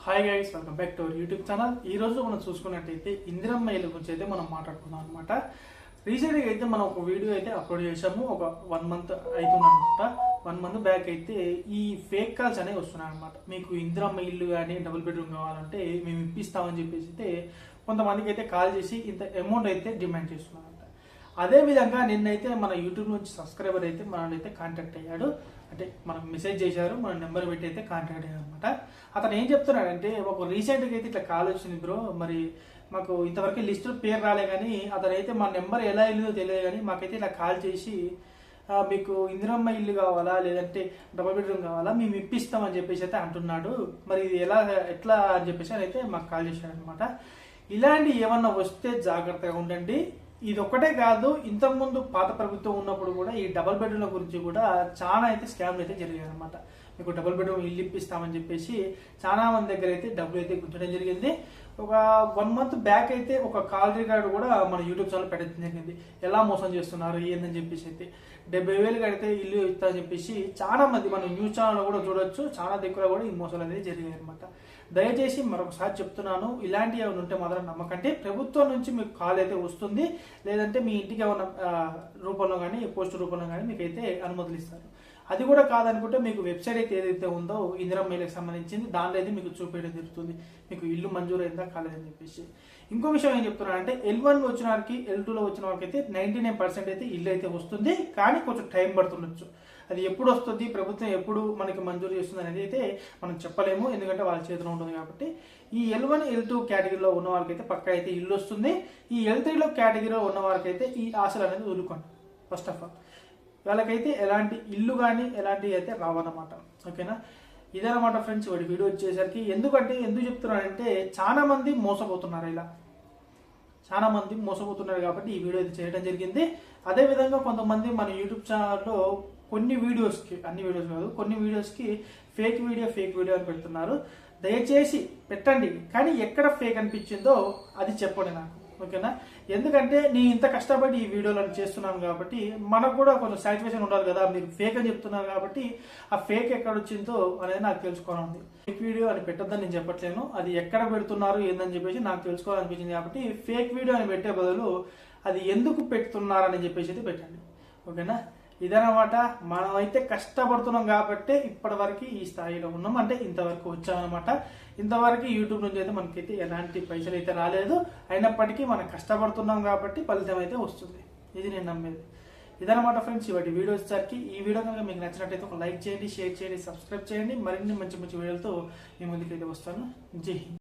Hi guys, welcome back to our YouTube channel. ఈ రోజు మనం చూసుకున్నట్టయితే ఇందిరమ్మ ఇల్లు గురించి అయితే మనం మాట్లాడుకుందాం అనమాట. రీసెంట్గా అయితే మనం ఒక వీడియో అయితే అప్లోడ్ చేసాము. ఒక 1 మంత్ అవుతుందన్నమాట. 1 మంత్ బ్యాక్ అయితే ఈ ఫేక్ కాల్స్ అనేవి వస్తున్నాయి అనమాట. మీకు ఇందిరమ్మ ఇల్లు కానీ డబుల్ బెడ్రూమ్ కావాలంటే మేము ఇప్పిస్తామని చెప్పేసి అయితే కొంతమందికి అయితే కాల్ చేసి ఇంత అమౌంట్ అయితే డిమాండ్ చేస్తున్నారంట. అదే విధంగా నిన్నైతే మన యూట్యూబ్ నుంచి సబ్స్క్రైబర్ అయితే మనల్ని కాంటాక్ట్ అయ్యాడు. అంటే మనకు మెసేజ్ చేశారు, మన నెంబర్ పెట్టి అయితే కాంటాక్ట్ అయ్యారు అనమాట. అతను ఏం చెప్తున్నాడంటే, ఒక రీసెంట్గా అయితే ఇట్లా కాల్ వచ్చింది బ్రో, మరి మాకు ఇంతవరకు లిస్టులో పేరు రాలే కానీ అతనైతే మా నెంబర్ ఎలా వెళ్ళిందో తెలియదు కానీ మాకైతే ఇలా కాల్ చేసి మీకు ఇందిరమ్మ ఇల్లు కావాలా లేదంటే డబుల్ బెడ్రూమ్ కావాలా మేము ఇప్పిస్తామని చెప్పేసి అయితే అంటున్నాడు. మరి ఇది ఎట్లా అని చెప్పేసి అయితే మాకు కాల్ చేశాడు అనమాట. ఇలాంటి ఏమన్నా వస్తే జాగ్రత్తగా ఉండండి. ఇది ఒక్కటే కాదు, ఇంతకుముందు పాత ప్రభుత్వం ఉన్నప్పుడు కూడా ఈ డబుల్ బెడ్రూమ్ల గురించి కూడా చాలా అయితే స్కామ్లు అయితే జరిగాయి అనమాట. మీకు డబుల్ బెడ్రూమ్ ఇల్లు ఇప్పిస్తామని చెప్పేసి చాలా మంది దగ్గర అయితే డబ్బులు అయితే గుర్తడం జరిగింది. ఒక 1 మంత్ బ్యాక్ అయితే ఒక కాల్ రికార్డు కూడా మన యూట్యూబ్ ఛానల్ పెట్టడం జరిగింది. ఎలా మోసం చేస్తున్నారు ఏందని చెప్పేసి అయితే 70,000 కడితే ఇల్లు ఇస్తా అని చెప్పేసి చాలా మంది మన న్యూస్ ఛానల్ కూడా చూడొచ్చు, చాలా దగ్గర కూడా ఈ మోసాలు అనేది జరిగాయి అనమాట. దయచేసి మరొకసారి చెప్తున్నాను, ఇలాంటివి ఏమైనా ఉంటే మాత్రం నమ్మకండి. ప్రభుత్వం నుంచి మీకు కాల్ అయితే వస్తుంది, లేదంటే మీ ఇంటికి ఏమైనా రూపంలో కానీ పోస్ట్ రూపంలో కానీ మీకు అయితే అనుమతులు ఇస్తారు. అది కూడా కాదనుకుంటే మీకు వెబ్సైట్ అయితే ఏదైతే ఉందో ఇందిరమ్మ ఇళ్ళకి సంబంధించింది, దానిలో అయితే మీకు చూపించడం జరుగుతుంది మీకు ఇల్లు మంజూరు అయిందా కాలేదని చెప్పేసి. ఇంకో విషయం ఏం చెప్తున్నానంటే, L1 వచ్చిన వారికి L2లో వచ్చిన వారికి అయితే 99% అయితే ఇల్లు అయితే వస్తుంది, కానీ కొంచెం టైం పడుతుండొచ్చు. అది ఎప్పుడు వస్తుంది, ప్రభుత్వం ఎప్పుడు మనకి మంజూరు చేస్తుంది అనేది అయితే మనం చెప్పలేము, ఎందుకంటే వాళ్ళ చేతిలో ఉంటుంది కాబట్టి. ఈ L1 L2 కేటగిరీలో ఉన్న వాళ్ళకి అయితే పక్కా అయితే ఇల్లు వస్తుంది. ఈ L3లో కేటగిరీలో ఉన్న వారికి అయితే ఈ ఆశలు అనేది వదులుకోండి. ఫస్ట్ ఆఫ్ ఆల్ వాళ్ళకైతే ఎలాంటి ఇల్లు కానీ ఎలాంటివి అయితే రావన్నమాట. ఓకేనా, ఇదన్నమాట ఫ్రెండ్స్ వాడి వీడియో వచ్చేసరికి. ఎందుకు చెప్తున్నానంటే, చాలా మంది మోసపోతున్నారు, ఇలా చాలా మంది మోసపోతున్నారు కాబట్టి ఈ వీడియో అయితే చేయడం జరిగింది. అదేవిధంగా కొంతమంది మన యూట్యూబ్ ఛానల్లో కొన్ని వీడియోస్కి, అన్ని వీడియోస్ కాదు, కొన్ని వీడియోస్కి ఫేక్ వీడియో అని పెడుతున్నారు. దయచేసి పెట్టండి, కానీ ఎక్కడ ఫేక్ అనిపించిందో అది చెప్పండి నాకు. ఓకేనా, ఎందుకంటే నేను ఇంత కష్టపడి ఈ వీడియోలను చేస్తున్నాను కాబట్టి మనకు కూడా కొంచెం సాటిస్ఫాక్షన్ ఉండాలి కదా. మీరు ఫేక్ అని చెప్తున్నారు కాబట్టి ఆ ఫేక్ ఎక్కడ వచ్చిందో అనేది నాకు తెలుసుకోవాలండి. ఫేక్ వీడియో అని పెట్టొద్దని నేను చెప్పట్లేను, అది ఎక్కడ పెడుతున్నారు ఏందని చెప్పేసి నాకు తెలుసుకోవాలనిపించింది కాబట్టి ఫేక్ వీడియో అని పెట్టే బదులు అది ఎందుకు పెడుతున్నారని చెప్పేసి అయితే పెట్టండి. ఓకేనా, ఇదనమాట. మనం అయితే కష్టపడుతున్నాం కాబట్టి ఇప్పటి వరకు ఈ స్థాయిలో ఉన్నాం, అంటే ఇంతవరకు వచ్చామన్నమాట. ఇంతవరకు యూట్యూబ్ నుంచి అయితే మనకైతే ఎలాంటి పైసలు అయితే రాలేదు, అయినప్పటికీ మనం కష్టపడుతున్నాం కాబట్టి ఫలితం అయితే వస్తుంది, ఇది నేను నమ్మేది. ఇదనమాట ఫ్రెండ్స్ ఇవాటి వీడియో వచ్చేసరికి. ఈ వీడియో కనుక మీకు నచ్చినట్టయితే ఒక లైక్ చేయండి, షేర్ చేయండి, సబ్స్క్రైబ్ చేయండి. మరిన్ని మంచి మంచి వీడియోలతో మీ ముందుకైతే వస్తాను. జై హింద్.